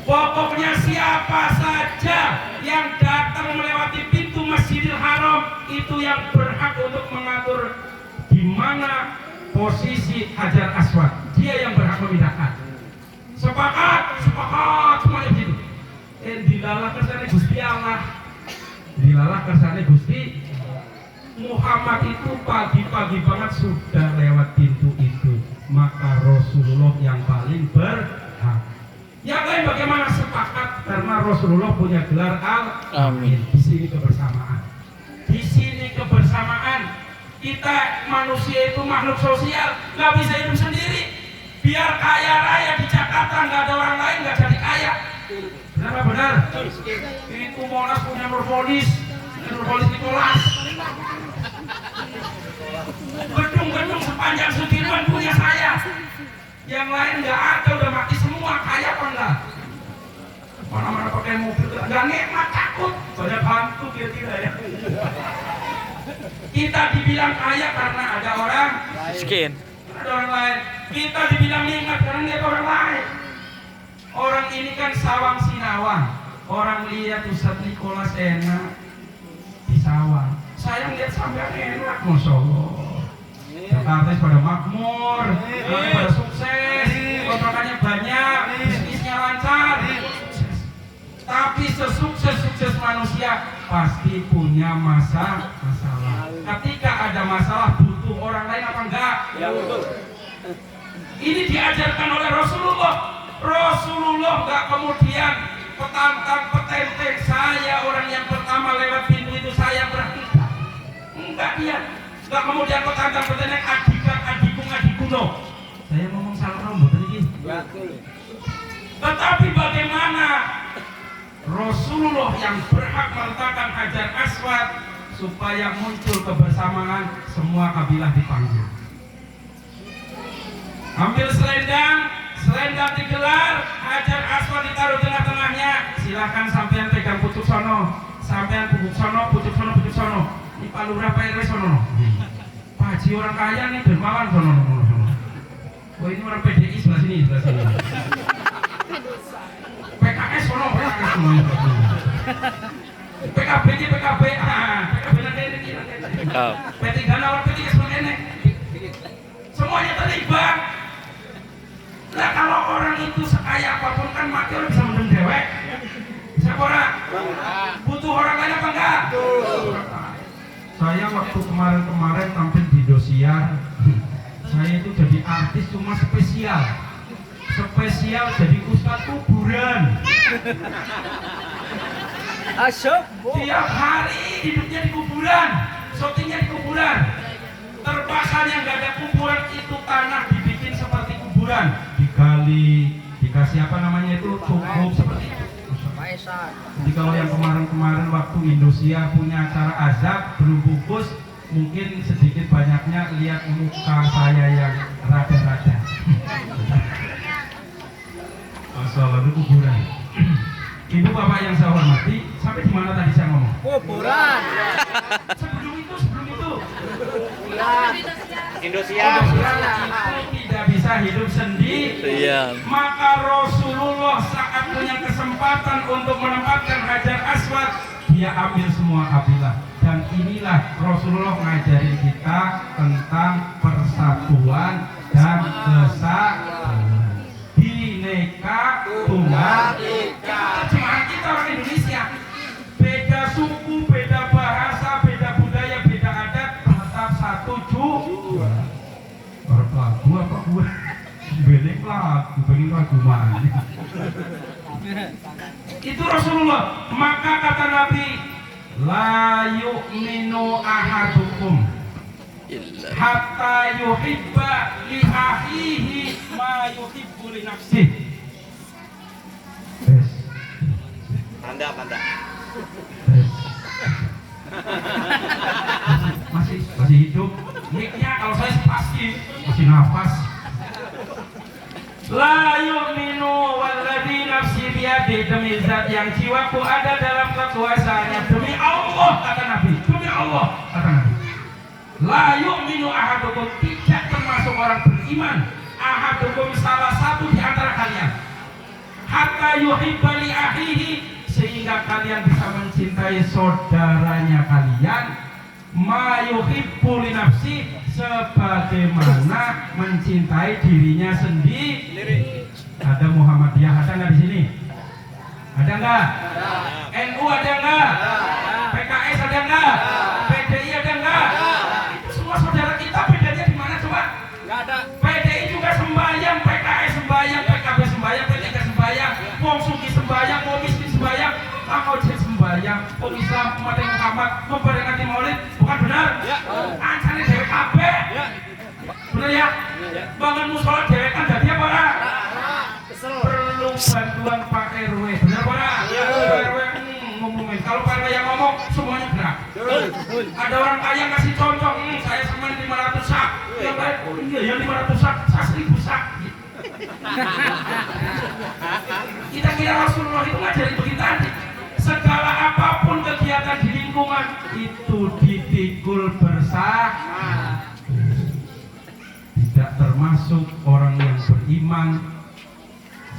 Pokoknya siapa saja yang datang melewati pintu Masjidil Haram itu yang berhak untuk mengatur di mana posisi Hajar Aswad. Dia yang berhak memindahkan. Sepakat semuanya begitu. Dilalah kersane Gusti Allah. Dilalah kersane Gusti Muhammad itu pagi-pagi banget sudah lewat pintu itu. Maka Rasulullah yang paling berhak. Yang lain bagaimana sepakat karena Rasulullah punya gelar Al-Amin. Di sini kebersamaan. Di sini kebersamaan. Kita manusia itu makhluk sosial, nggak bisa hidup sendiri. Biar kaya raya di Jakarta nggak ada orang lain nggak jadi kaya. Benar benar? Itu Monas punya Nurpolis Nicholas. Gedung-gedung sepanjang Sudirman punya saya. Yang lain nggak ada, udah mati semua. Kaya apa enggak? Mana-mana pakai mobil nggak nikmat, takut banyak hantu kira-kira ya. Kita dibilang kaya karena ada orang miskin. Ada orang lain. Kita dibilang nikmat karena ada orang lain. Orang ini kan sawang sinawang. Orang lihat Ustaz Nicholas enak di sawang. Saya lihat sampai enak, masya Allah. Jakarta pada makmur, pada sukses, kontrakannya banyak, bisnisnya lancar. Tapi sesukses manusia pasti punya masalah. Ketika ada masalah butuh orang lain apa enggak? Ya betul. Ini diajarkan oleh Rasulullah. Rasulullah enggak kemudian petenteng saya orang yang pertama lewat pintu itu saya berarti enggak dia. Enggak kemudian petenteng adikuno. Saya ngomong salah rambut tadi. Betul. Tetapi bagaimana Rasulullah yang berhak meletakkan Hajar Aswad supaya muncul kebersamaan, semua kabilah dipanggil. Ambil selendang digelar, Hajar Aswad ditaruh tengah-tengahnya. Silakan sampean pegang pucuk sono, sampean pucuk sono. Ini Pak Lurah Pak RW sono. Pak Haji orang kaya nih dermawan sono. Oh ini orang PDI sebelah sini. PKS sono. PKB nanti P3 nawar P3 sebagainya semuanya terlibat. Nah kalau orang itu sekaya apapun kan mati orang bisa mendem dewek. Siapa orang? Butuh orang lain apa enggak? Saya waktu kemarin tampil di Indosiar, saya itu jadi artis cuma spesial jadi ustadz kuburan. Asyik. Tiap hari hidupnya di kuburan, syutingnya di kuburan. Terpaksa yang nggak ada kuburan itu tanah dibikin seperti kuburan, digali, dikasih apa namanya itu cukup seperti itu. Jadi kalau yang kemarin waktu Indosiar punya acara azab belum bungkus, mungkin sedikit banyaknya lihat muka saya yang rada-rada. Masalah itu kuburan. Ibu bapak yang saya hormati, sampai di mana tadi saya ngomong? Kuburan. Sebelum itu. Indosiar. Itu tidak bisa hidup sendiri. Maka Rasulullah saat punya kesempatan untuk menempatkan Hajar Aswad, dia ambil semua kabilah. Dan inilah Rasulullah ngajarin kita tentang persatuan dan kesatuan. Bineka Tunggal Ika. Terjemahan kita orang Indonesia. Beda suku, beda bahasa, beda budaya, beda adat, tetap satu juga. Orang lagu apa gue? Belik lagu mana? Itu Rasulullah. Maka kata Nabi, la yu'minu ahadukum hatta yuhibba li akhihi ma yuhibbu li nafsihi. Tanda. Masih hidup. Mic-nya kalau saya pasti masih nafas. La yu'minu walladzi nafsi biyadihi, demi zat yang jiwaku ada dalam kekuasaannya, demi Allah kata Nabi, demi Allah kata Nabi. La yu'minu ahadukum, tidak termasuk orang beriman ahadukum salah satu di antara kalian hatta yuhibba li akhihi, sehingga kalian bisa mencintai saudaranya kalian ma yuhibbu li nafsi, sebagaimana mencintai dirinya sendiri. Ada Muhammadiyah ada nggak di sini? Ada nggak? NU ada nggak? PKS ada nggak? PDI ada nggak? Itu semua saudara kita, bedanya di mana coba? Nggak ada. PDI juga sembahyang, PKS sembahyang, PKB sembahyang, P3 sembahyang, wong suki sembahyang, wong miskin sembahyang, Kang Ojek sembahyang, wong Islam umat Muhammad memperingati Maulid, bukan benar? Ya. Ancane dhewe kabeh. Ya. Bener ya? Bangun musola dhewe kan dadi apa ora? Perlu bantuan Pak RW, benar Pak? Ya. Pak RW ngomongin, kalau Pak RW yang ngomong semuanya gerak. Ada orang kaya ngasih contoh, saya semen 500 sak. Yang lain, oh iya ya 500 sak, saya 1000 sak. Kita kira Rasulullah itu ngajarin begitu tadi. Segala apapun kegiatan di lingkungan itu dipikul bersama. Tidak termasuk orang yang beriman.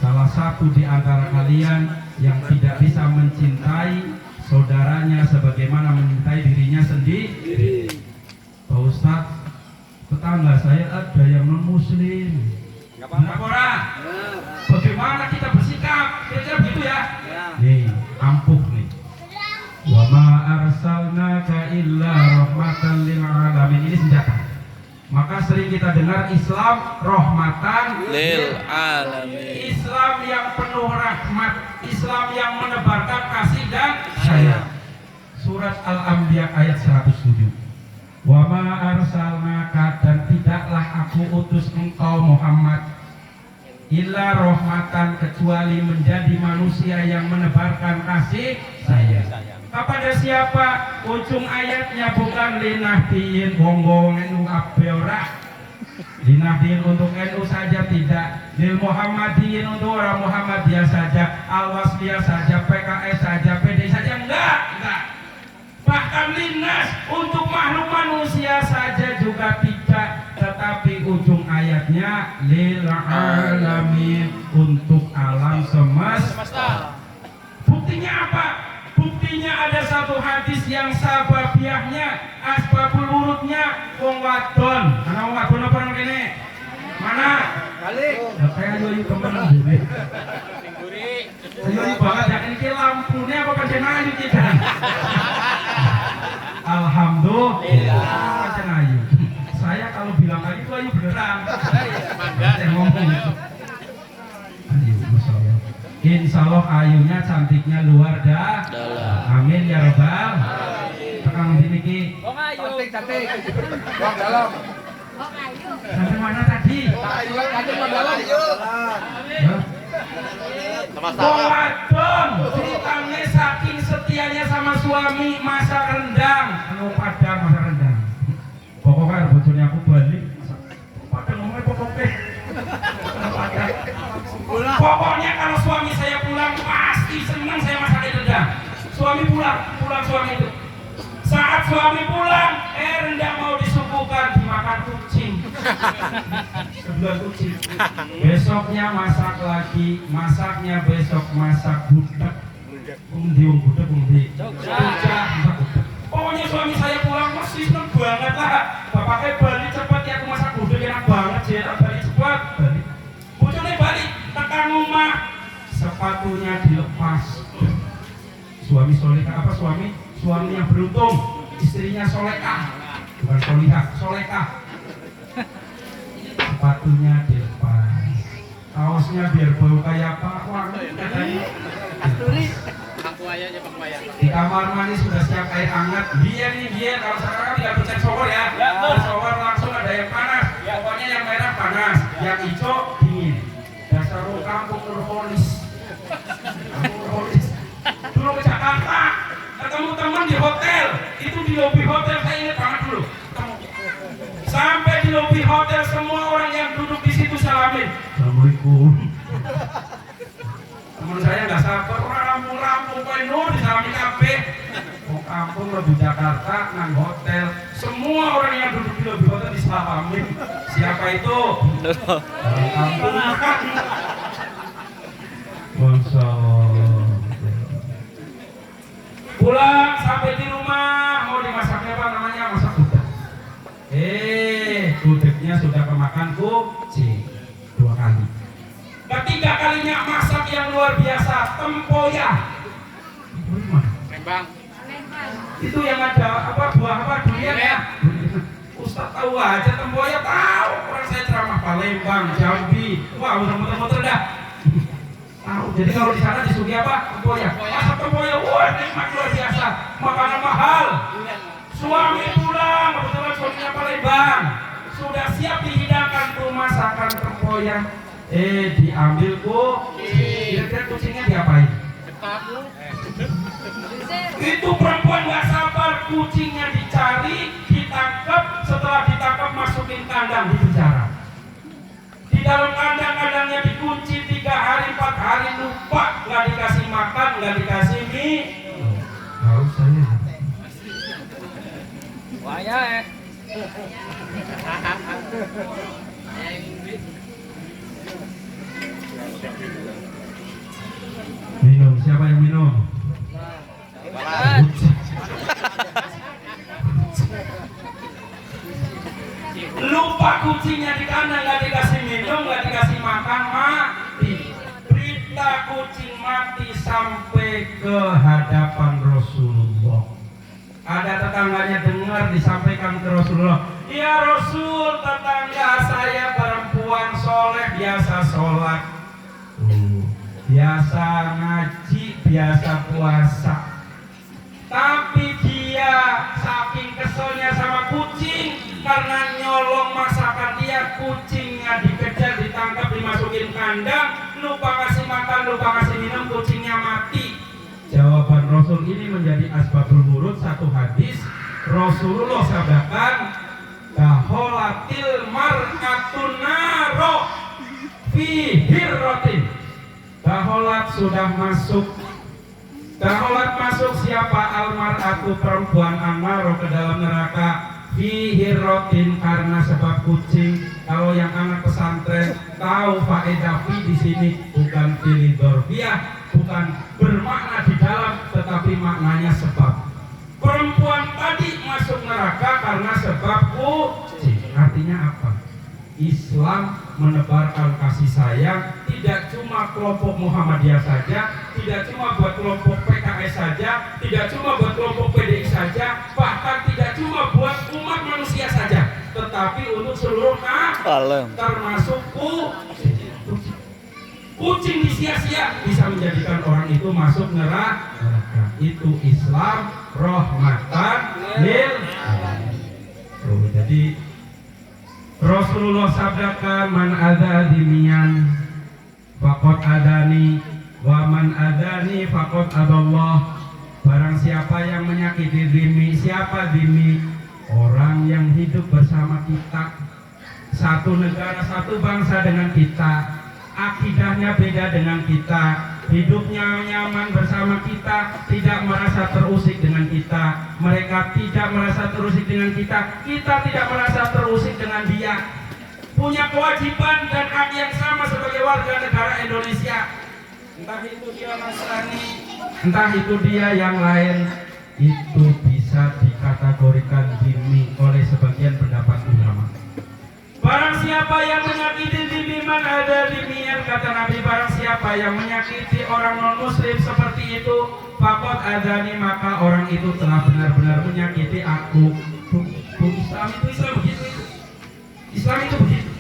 Salah satu di antara kalian yang tidak bisa mencintai saudaranya sebagaimana mencintai dirinya sendiri. Pak Ustadz, tetangga saya ada yang non muslim. Benar orang? Bagaimana kita bersikap? Kira-kira begitu ya? Nih, ampuh nih. Wa ma arsalnaka illa rahmatan lil alamin. Ini senjata. Maka sering kita dengar Islam rahmatan Lil alamin. Islam yang penuh rahmat, Islam yang menebarkan kasih dan sayang. Surat Al-Anbiya ayat 107. Wa ma arsalnaka, dan tidaklah aku utus engkau Muhammad illa rahmatan, kecuali menjadi manusia yang menebarkan kasih sayang. Kepada siapa? Ujung ayatnya bukan linahdiin wong-wong NU kabeh ora. Linahdiin untuk NU saja tidak, lil Muhammadiyin untuk orang Muhammadiyah saja, Al-Wasliyah saja, PKS saja, PDI saja, enggak. Bahkan linnas untuk makhluk manusia saja juga tidak, tetapi ujung ayatnya lil alamin, untuk alam semesta. Buktinya apa? Buktinya ada satu hadis yang sababiahnya, asbabul wurudnya wong wadon. Ana wong wadon apa nang kene? Mana? Balik. Kayak ayo temen dhewe. Ayo banget ya, ini lampunya apa pancen ayu kita. Alhamdulillah pancen ayu. Saya kalau bilang ayu itu ayu beneran. Saya ngomong itu. Ayu, Masya Allah. Insya Allah ayunya cantiknya luar dalam. Amin ya Rabbal. Tekan dimiki. Cantik. Wong dalam. Sampai mana tadi? Cantik wong dalam. Wadon ceritanya saking setianya sama suami masak rendang. Kalau padang masak rendang. Pokoknya bojone aku balik. Padang ngomongnya pokoknya. Pokoknya kalau suami saya pulang pasti senang saya masakin rendang. Suami pulang suami itu. Saat suami pulang, rendang mau disuguhkan, dimakan kucing. Sebulan kucing. Besoknya masak lagi, masaknya besok masak budak. Diung budak, pokoknya suami saya pulang masih seneng banget lah. Bapaknya balik cepat ya, aku masak budak enak banget sih, balik cepat. Bojone balik tekan rumah, sepatunya dilepas. Suami solehah apa suami? Suami yang beruntung, istrinya solehah, bukan solihah, solehah. Sepatunya dilepas, kaosnya biar bau kayak apa? Wangi katanya. Di kamar mandi sudah siap air hangat. Dia kalau sekarang kan tidak pencet shower ya. Shower langsung ada yang panas. Pokoknya yang merah panas, yang hijau dingin. Dasar kampung Nurholis. Dulu ke Jakarta, ketemu teman di hotel. Itu di lobi hotel, saya ingat banget dulu. Sampai di lobi hotel, semua orang yang duduk di situ salamin. Assalamualaikum. Teman saya nggak sabar, rampung nur disalami kabeh. Mau kampung lebih Jakarta nang hotel, semua orang yang duduk di lobi hotel disalamin. Siapa itu? Duh. Orang kampung. Masya Allah. Pulang sampai di rumah mau dimasaknya apa namanya? Masak gudeg. Gudegnya sudah kemakan kucing 2 kali. Ketiga kalinya masak yang luar biasa, tempoyak. Lembang. Itu yang ada apa buah apa durian ya? Ustaz tahu aja tempoyak tahu. Orang saya ceramah Palembang, Jambi. Wah, udah muter-muter dah. Tahu. Jadi kalau di sana disuguhi apa? Tempoyak. Masak tempoyak, wah nikmat luar biasa. Makanan mahal. Suami pulang, kebetulan suaminya Palembang. Sudah siap dihidangkan tuh masakan tempoyak. Diambil kucing. Kira-kira kucingnya diapain? Itu perempuan nggak sabar, kucingnya dicari, ditangkap, setelah ditangkap masukin kandang di penjara. Di dalam kandang-kandangnya dikunci 3 hari 4 hari, lupa, nggak dikasih makan, nggak dikasih mie. Tahu saya. Waya Minum, siapa yang minum? Lupa kucingnya di kandang, nggak dikasih minum, nggak dikasih makan, mati. Berita kucing mati sampai ke hadapan Rasulullah. Ada tetangganya dengar disampaikan ke Rasulullah. Ya Rasul, tetangga saya perempuan soleh, biasa sholat, biasa ngaji, biasa puasa. Tapi dia saking keselnya sama kucing karena nyolong masakan dia, kucingnya dikejar, ditangkap, dimasukin kandang, lupa kasih makan, lupa kasih minum, kucingnya mati. Jawaban Rasul ini menjadi asbabul wurud satu hadis. Rasulullah sabdakan, kaholatil mar'atun naro fi hirrotin. Kaholat sudah masuk. Kaholat masuk siapa? Almar'atu perempuan annaro ke dalam neraka fi hirrotin karena sebab kucing. Kalau yang anak pesantren tahu faedah fi di sini bukan filidorbiah, bukan bermakna di dalam, tetapi maknanya sebab. Perempuan tadi masuk neraka karena sebab kucing. Artinya apa? Islam menebarkan kasih sayang tidak cuma kelompok Muhammadiyah saja, tidak cuma buat kelompok PKS saja, tidak cuma buat kelompok PDI saja, bahkan tidak cuma buat umat manusia saja, tetapi untuk seluruh Alam. termasuk kucing. Kucing disia-sia bisa menjadikan orang itu masuk neraka. Itu Islam rahmatan lil alamin. Jadi Rasulullah sabdakan, man adza dimian faqad adani wa man adani faqad adallah. Barang siapa yang menyakiti dhimmi, siapa dhimmi? Orang yang hidup bersama kita, satu negara, satu bangsa dengan kita, akidahnya beda dengan kita, hidupnya nyaman bersama kita, tidak merasa terusik dengan kita, mereka tidak merasa terusik dengan kita tidak merasa terusik dengan dia, punya kewajiban dan hak yang sama sebagai warga negara Indonesia. Entah itu dia Nasrani, entah itu dia yang lain, itu bisa dikategorikan dhimmi oleh sebagian pendapat ulama. Barang siapa yang menyakiti dhimmiman ada dhimmian, kata Nabi, barang siapa yang menyakiti orang non muslim seperti itu, faqad adani, maka orang itu telah benar-benar menyakiti aku. Islam begitu. Islam itu begitu.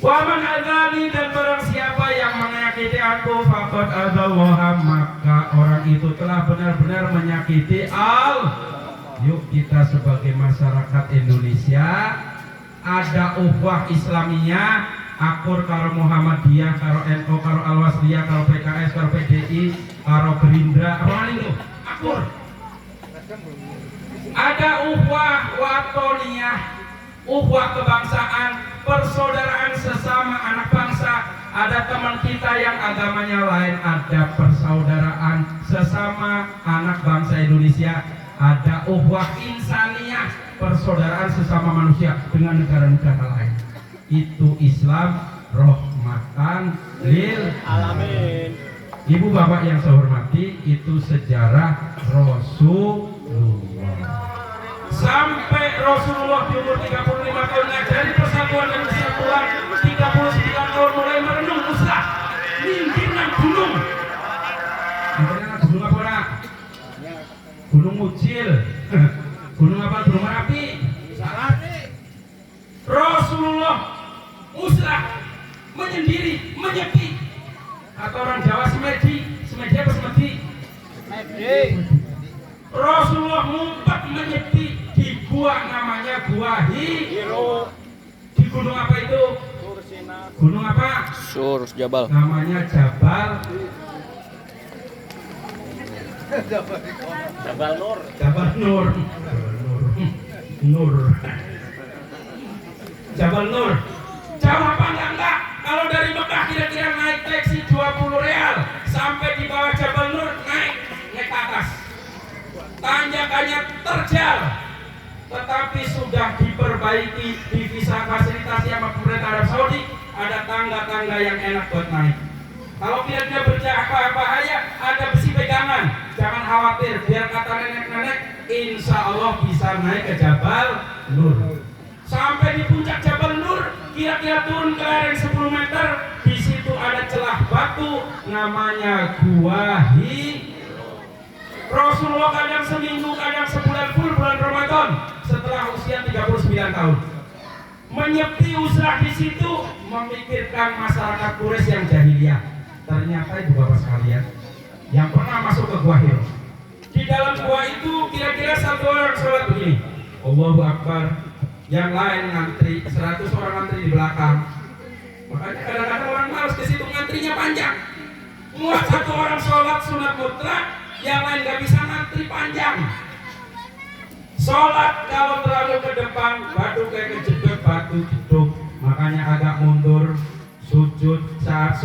Waman adani, dan barang siapa yang menyakiti aku, faqad adallaha, maka orang itu telah benar-benar menyakiti Allah. Yuk kita sebagai masyarakat Indonesia ada ukhuwah Islamiyah, akur karo Muhammadiyah, karo NU, karo Al-Wasliyah, karo PKS, karo PDI, karo Gerindra, apa itu? Akur. Ada ukhuwah watoniyah, ukhuwah kebangsaan, persaudaraan sesama anak bangsa. Ada teman kita yang agamanya lain, ada persaudaraan sesama anak bangsa Indonesia. Ada ukhuwah insaniyah, persaudaraan sesama manusia dengan negara-negara lain. Itu Islam rahmatan lil Alamin. Ibu bapak yang saya hormati, itu sejarah Rasulullah. Sampai Rasulullah di umur 35 tahun ngajari persatuan dan kesatuan, 39 tahun mulai merenung muslah, minggir nang gunung. Minggirnya nang gunung apa nak? Gunung Mucil. Gunung apa? Gunung Merapi. Salah nih. Rasulullah muslah, menyendiri, menyepi. Atau orang Jawa semedi apa semedi? Rasulullah ngumpet menyepi di gua namanya Gua Hiro. Di gunung apa itu? Gunung apa? Sur Jabal. Namanya Jabal Nur. Jabal Nur. Nur. Jabal Nur. Jauh apa enggak? Kalau dari Mekah kira-kira naik taksi 20 real sampai di bawah Jabal Nur, naik ke atas. Tanjakannya terjal, tetapi sudah diperbaiki, divisa fasilitasi sama pemerintah Arab Saudi, ada tangga-tangga yang enak buat naik. Kalau kira-kira bahaya, ada besi pegangan. Jangan khawatir, biar kata nenek-nenek, insya Allah bisa naik ke Jabal Nur. Sampai di puncak Jabal Nur, kira-kira turun ke lereng 10 meter, di situ ada celah batu, namanya Gua Hiro. Rasulullah kadang seminggu, kadang sebulan full bulan Ramadan setelah usia 39 tahun. Menyepi usrah di situ, memikirkan masyarakat Quraisy yang jahiliyah. Ternyata ibu bapak sekalian, yang pernah masuk ke Gua Hiro, di dalam gua itu kira-kira satu orang sholat begini, Allahu Akbar, yang lain ngantri, 100 orang ngantri di belakang. Makanya kadang-kadang orang malas ke situ, ngantrinya panjang. Muat satu orang sholat sunat mutlak, yang lain gak bisa ngantri panjang. Sholat kalau terlalu ke depan, batu kayak kejedot, batu jeduk. Makanya agak mundur, sujud, saat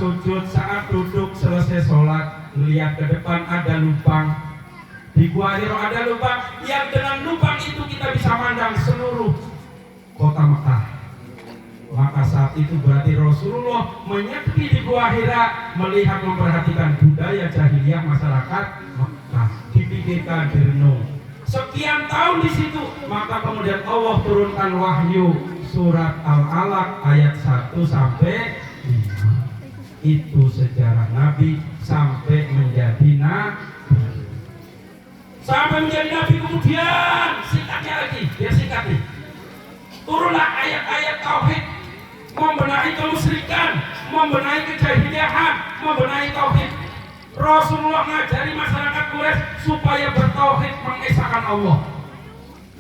duduk, selesai sholat, melihat ke depan ada lubang. Di Gua Hiro ada lubang, yang dengan lubang itu kita bisa mandang seluruh kota Mekah. Maka saat itu berarti Rasulullah menyepi di Gua Hira, melihat, memperhatikan budaya jahiliyah masyarakat Mekah, dipikirkan, direnung. Sekian tahun di situ, maka kemudian Allah turunkan wahyu surat Al-Alaq ayat 1 sampai 5. Itu sejarah Nabi sampai menjadi Nabi. Sampai menjadi Nabi kemudian singkatnya lagi, biar singkat nih. Turunlah ayat-ayat tauhid, membenahi kemusyrikan, membenahi kejahiliahan, membenahi tauhid. Rasulullah ngajari masyarakat Quraisy supaya bertauhid, mengesahkan Allah.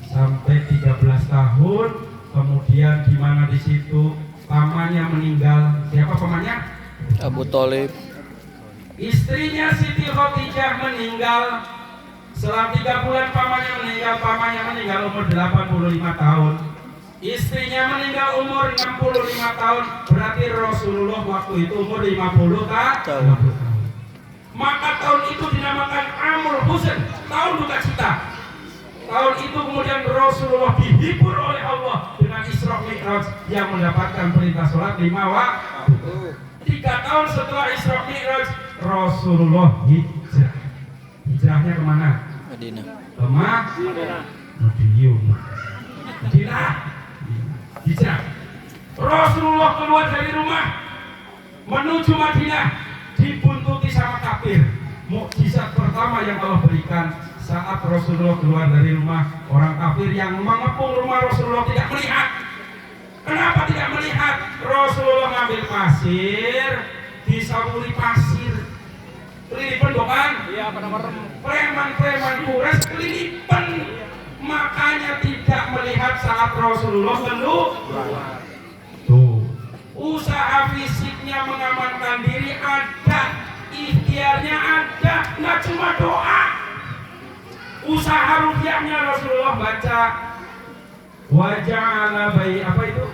Sampai 13 tahun, kemudian di mana di situ pamannya meninggal. Siapa pamannya? Abu Thalib. Istrinya Siti Khadijah meninggal. Setelah 3 bulan pamannya meninggal umur 85 tahun. Istrinya meninggal umur 65 tahun. Berarti Rasulullah waktu itu umur 50 tahun. Maka tahun itu dinamakan Amul Huzn, tahun duka cita. Tahun itu kemudian Rasulullah dihibur oleh Allah dengan Isra Mi'raj, yang mendapatkan perintah sholat 5 waktu. 3 tahun setelah Isra Mi'raj, Rasulullah hijrah. Hijrahnya kemana? Madinah. Ke Madinah. Hijrah. Rasulullah keluar dari rumah menuju Madinah, dibuntuti sama kafir. Mukjizat pertama yang Allah berikan saat Rasulullah keluar dari rumah, orang kafir yang mengepung rumah Rasulullah tidak melihat. Kenapa tidak melihat? Rasulullah ngambil pasir, disaburi pasir, kelilipan bukan? Iya, preman-preman Quraisy kelilipan, makanya tidak melihat saat Rasulullah keluar. Tuh, usaha fisiknya mengamankan diri ada, ikhtiarnya ada, nggak cuma doa. Usaha rupiahnya Rasulullah baca waja'ala bayi, apa itu?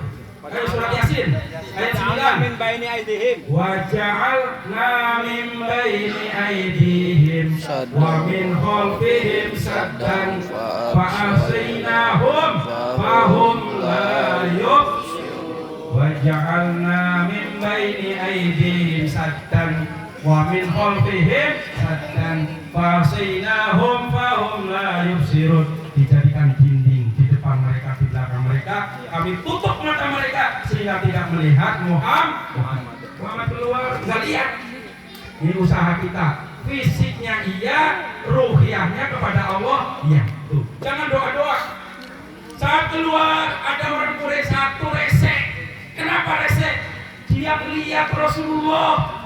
Ayo surat Yasin ayat 9. Min baini aidihim. Waja'alna min baini aidihim wa min khalfihim saddan fa asaynahum fahum la yubsirun wa ja'alna min baini aydihim saddan wa min khalfihim saddan fa asaynahum fahum la yubsirun. Dijadikan dinding di depan mereka, di belakang mereka, kami tutup mata mereka sehingga tidak melihat Muhammad keluar, nggak lihat. Ini usaha kita, fisiknya iya, ruhiyahnya kepada Allah iya. Tuh, jangan doa-doa. Saat keluar ada orang Quraisy satu resek. Kenapa resek? Dia melihat Rasulullah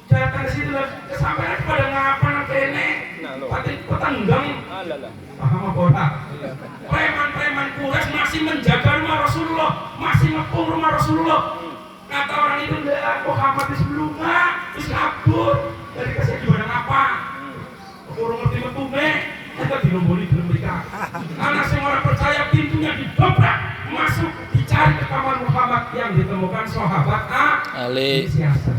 datang ke situ, kesampaian pada ngapain kene, patin petenggang, paham apa? Preman-preman Quraisy masih menjaga rumah Rasulullah, masih ngepung rumah Rasulullah. Kata orang itu, Muhammad di sebelumnya, terus kabur. Dari kasih di badan apa? Orang ngerti metume, kita dilomboli belum mereka. Karena semua orang percaya pintunya didobrak, masuk, dicari ke kamar Muhammad yang ditemukan sahabat Ali. Siasat.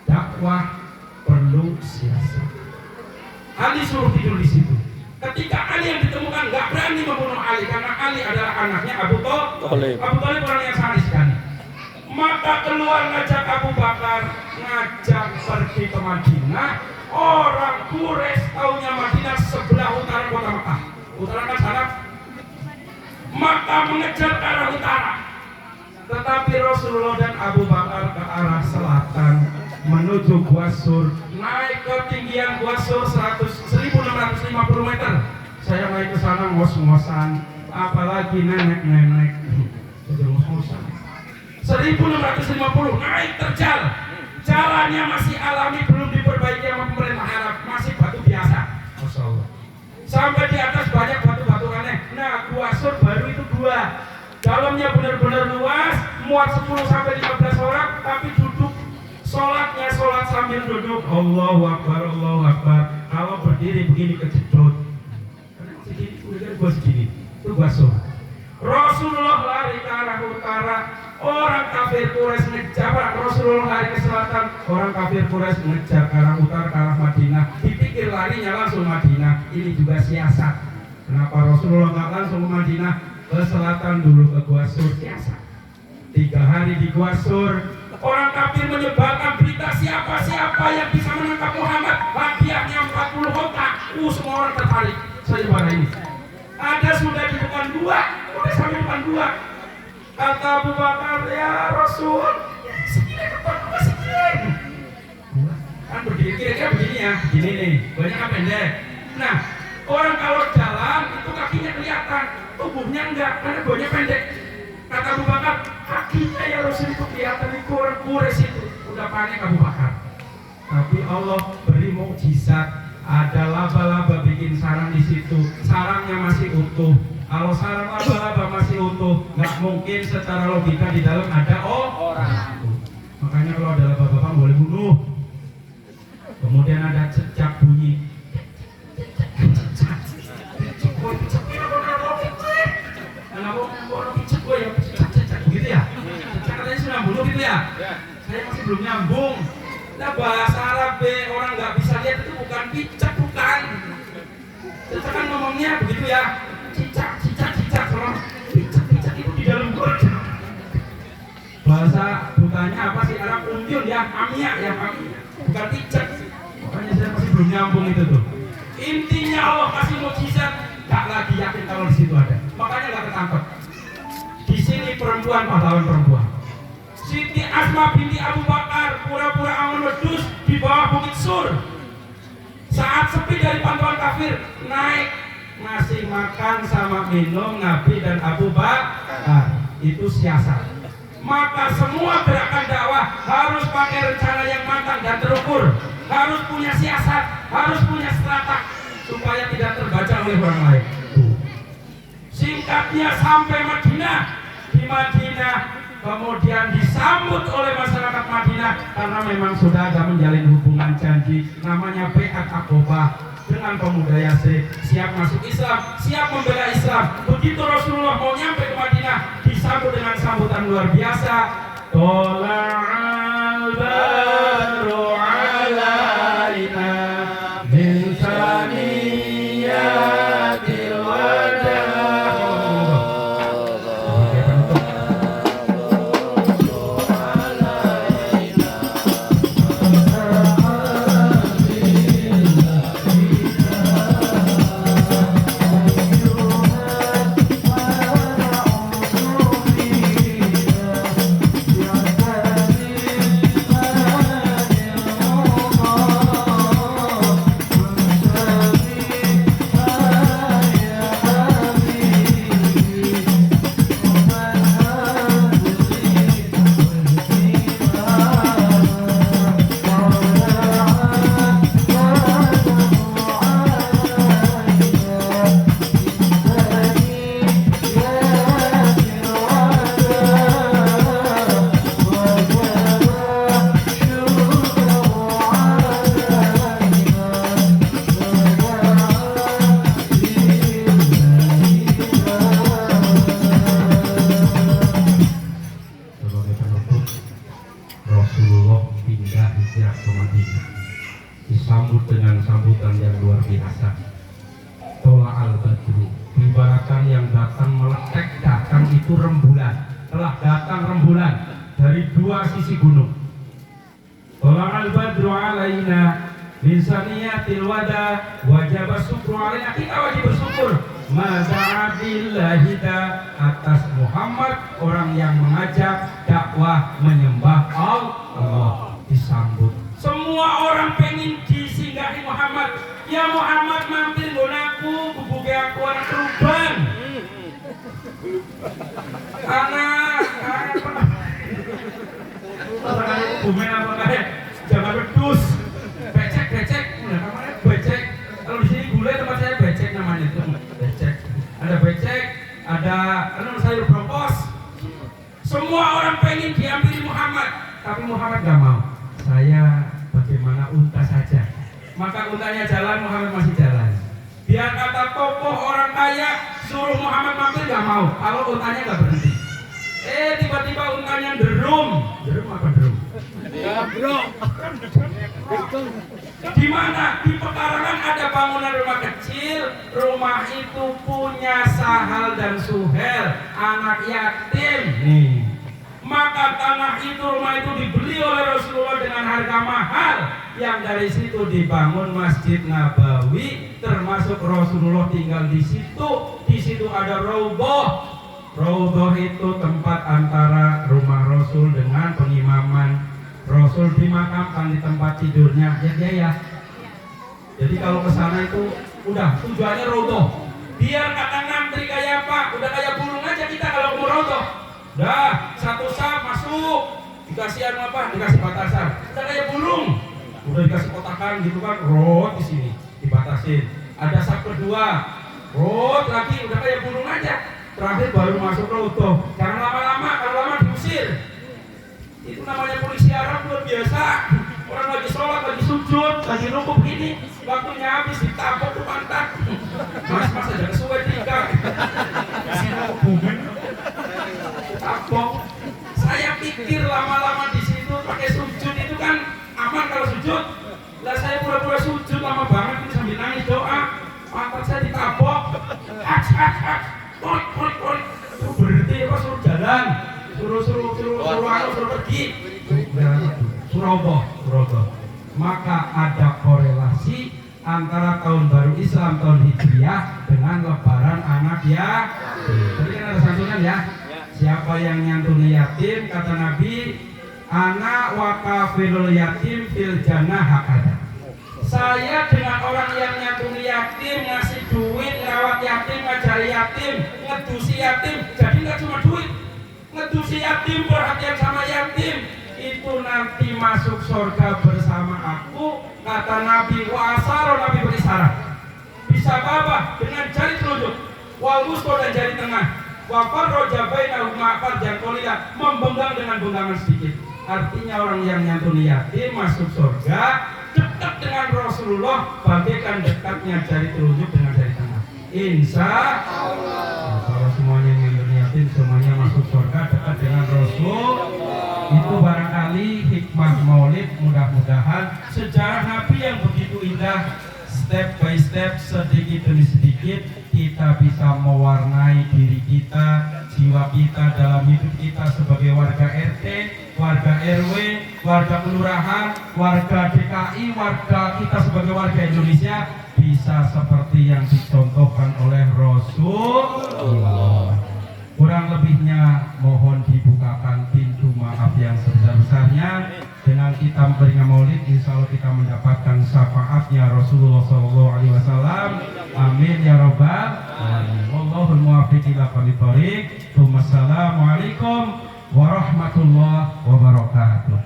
Dakwah perlu siasat. Ali suruh tidur di situ. Ketika Ali yang ditemukan nggak berani membunuh Ali karena Ali adalah anaknya Abu Thalib. Abu Thalib orang yang sadis sekali. Maka keluar ngajak Abu Bakar, ngajak pergi ke Madinah. Orang Quraisy taunya Madinah sebelah utara kota Mekah. Utara kan sana. Maka mengejar ke arah utara. Tetapi Rasulullah dan Abu Bakar ke arah selatan menuju Gua Sur. Naik ketinggian Gua Sur 1650 meter. Saya naik ke sana ngos-ngosan, apalagi nenek-nenek. Jadi ngos-ngosan. 1650 naik terjal, jalannya masih alami, belum diperbaiki sama pemerintah Arab, masih batu biasa. Masya Allah. Sampai di atas banyak batu-batu aneh. Nah, Gua Sur baru itu 2. Dalamnya benar-benar luas, muat 10 sampai 15 orang, tapi duduk. Sholatnya sholat sambil duduk. Allahu Akbar, Allahu Akbar. Kalau berdiri begini kejedot. Karena segini, udah gua segini. Itu Gua Sur. Rasulullah lari ke arah utara. Orang kafir Quraisy ngejar, Rasulullah lari ke selatan. Orang kafir Quraisy ngejar ke arah utara, ke arah Madinah. Dipikir larinya langsung Madinah. Ini juga siasat. Kenapa Rasulullah nggak langsung ke Madinah? Ke selatan dulu, ke Gua Sur. Siasat. 3 hari di Gua Sur. Orang kafir menyebarkan berita siapa-siapa yang bisa menangkap Muhammad. Hadiahnya 40 onta. Semua orang tertarik. Saya pada ini. Ada sudah di depan 2, udah sampai depan 2. Kata Abu Bakar, ya Rasul, segini depan 2 segini. Kan berdiri kira-kira begini ya, begini nih, banyak pendek. Nah, orang kalau jalan itu kakinya kelihatan, tubuhnya enggak, karena banyak pendek. Kata Abu Bakar, kakinya ya Rasul itu kelihatan, itu orang Quraisy itu. Udah panik Abu Bakar. Tapi Allah beri mukjizat, ada laba-laba bikin sarang di situ, sarangnya masih utuh. Kalau sarang laba-laba masih utuh, nggak mungkin secara logika di dalam ada orang. Makanya kalau ada laba-laba boleh bunuh. Kemudian ada cecak bunyi. Begitu ya? Cecak katanya sudah bunuh gitu ya? Saya masih belum nyambung. Nah bahasa Arab orang nggak bisa lihat itu bukan cicak, bukan. Cecak kan ngomongnya begitu ya. Cicak, kalau cicak itu di dalam Quran. Bahasa bukanya apa sih? Arab umyun ya, amia ya, amia. Bukan cicak. Makanya saya masih belum nyambung itu tuh. Intinya Allah kasih mukjizat, gak lagi yakin kalau di situ ada. Makanya gak ketangkep. Di sini perempuan, pahlawan perempuan. Siti Asma binti Abu Bakar pura-pura aman wedus di bawah Bukit Sur. Saat sepi dari pantauan kafir, naik ngasih makan sama minum Nabi dan Abu Bakar. Itu siasat. Maka semua gerakan dakwah harus pakai rencana yang matang dan terukur. Harus punya siasat, harus punya strategi supaya tidak terbaca oleh orang lain. Singkatnya sampai Madinah. Di Madinah kemudian disambut oleh masyarakat Madinah karena memang sudah ada menjalin hubungan janji namanya Bai'at Aqobah dengan pemuda Yasrib, siap masuk Islam, siap membela Islam. Begitu Rasulullah mau nyampe ke Madinah, disambut dengan sambutan luar biasa. Tola'al badru alaina min saniyatil wada Rasulullah pindah hijrah ke Madinah, disambut dengan sambutan yang luar biasa. Tola al-badru, ibaratkan yang datang meletek, datang itu rembulan, telah datang rembulan dari dua sisi gunung. Tola al-badru alaina min saniyatil wada, wajib syukru alaina, kita wajib bersyukur. Maza'abilahida, atas Muhammad, orang yang mengajak dakwah menyembah Allah, disambut. Semua orang pengen disinggahi Muhammad. Ya Muhammad, mampir gonaku, kubuke aku anak ruban. Anak bumen apa kayak jangan pedus. Becek, udah namanya becek. Kalau di sini gulai tempat saya becek namanya itu. Becek. Ada becek, ada sayur brokos. Semua orang pengen diambil Muhammad, tapi Muhammad gak mau. Saya bagaimana unta saja. Maka untanya jalan, Muhammad masih jalan. Biar kata tokoh orang kaya, suruh Muhammad mampir gak mau. Kalau untanya gak berhenti. Tiba-tiba untanya derum. Derum apa derum? Di mana? Di pekarangan ada bangunan rumah kecil. Rumah itu punya Sahal dan Suhel, anak yatim. Nih. Maka tanah itu, rumah itu dibeli oleh Rasulullah dengan harga mahal. Yang dari situ dibangun Masjid Nabawi, termasuk Rasulullah tinggal di situ. Di situ ada Raudhah. Raudhah itu tempat antara rumah Rasul dengan pengimaman. Rasul dimakamkan di tempat tidurnya. Ya. Jadi kalau ke sana itu udah tujuannya Raudhah. Biar kata ngantri kayak apa? Udah kayak burung aja kita kalau ke Raudhah. Dah, satu sap masuk, dikasih apa? Dikasih batasan. Udah kayak burung, udah dikasih kotakan gitu kan, rot di sini dibatasin. Ada sap kedua, rot lagi, udah kayak burung aja. Terakhir baru masuk Raudhah. Jangan lama-lama, kalau lama diusir. Itu namanya polisi Arab luar biasa. Orang lagi sholat, lagi sujud, lagi rukuk ini, waktunya habis ditapok ke pantat. Mas aja kesuwe tiga. Tapok. Saya pikir lama-lama di situ pakai sujud itu kan aman kalau sujud. Lah saya pura-pura sujud lama banget ini sambil nangis doa. Pantat saya ditapok. Torik. Berhenti apa suruh jalan. Suruh pergi. Raudhah. Maka ada korelasi antara tahun baru Islam tahun Hijriah dengan lebaran anak yatim. Tadi kan ada santunan ya. Siapa yang nyantuni yatim, kata Nabi, ana wa kafirul yatim fil jannah hakada. Saya dengan orang yang nyantuni yatim, ngasih duit, ngerawat yatim, ngajari yatim, ngedusi yatim. Jadi nggak cuma duit, ngedusi yatim, perhatian sama yatim, itu nanti masuk surga bersama aku. Kata Nabi, wa asaro, Nabi berisyarat. Bisa apa? Dengan jari telunjuk, wal wusta dan jari tengah. Wafar rojabaina umafar jangkolila, membenggang dengan benggangan sedikit. Artinya orang yang nyantuni yatim masuk surga dekat dengan Rasulullah bagaikan dekatnya jari telunjuk dengan jari tengah. Insya Allah. Kalau semuanya yang nyantuni yatim semuanya masuk surga dekat dengan Rasul. Itu barangkali hikmah maulid. Mudah-mudahan sejarah Nabi yang begitu indah, step by step, sedikit demi sedikit kita bisa mewarnai diri kita, jiwa kita dalam hidup kita sebagai warga RT, warga RW, warga kelurahan, warga DKI, warga kita sebagai warga Indonesia bisa seperti yang dicontohkan oleh Rasulullah. Kurang lebihnya mohon dibukakan pintu maaf yang sebesar-besarnya. Dengan kita memperingati maulid, insya Allah kita mendapatkan syafaatnya Rasulullah SAW. Amin ya rabbal alamin. Wallahul muwaffiq ila aqwamit thoriq. Wassalamualaikum warahmatullahi wabarakatuh.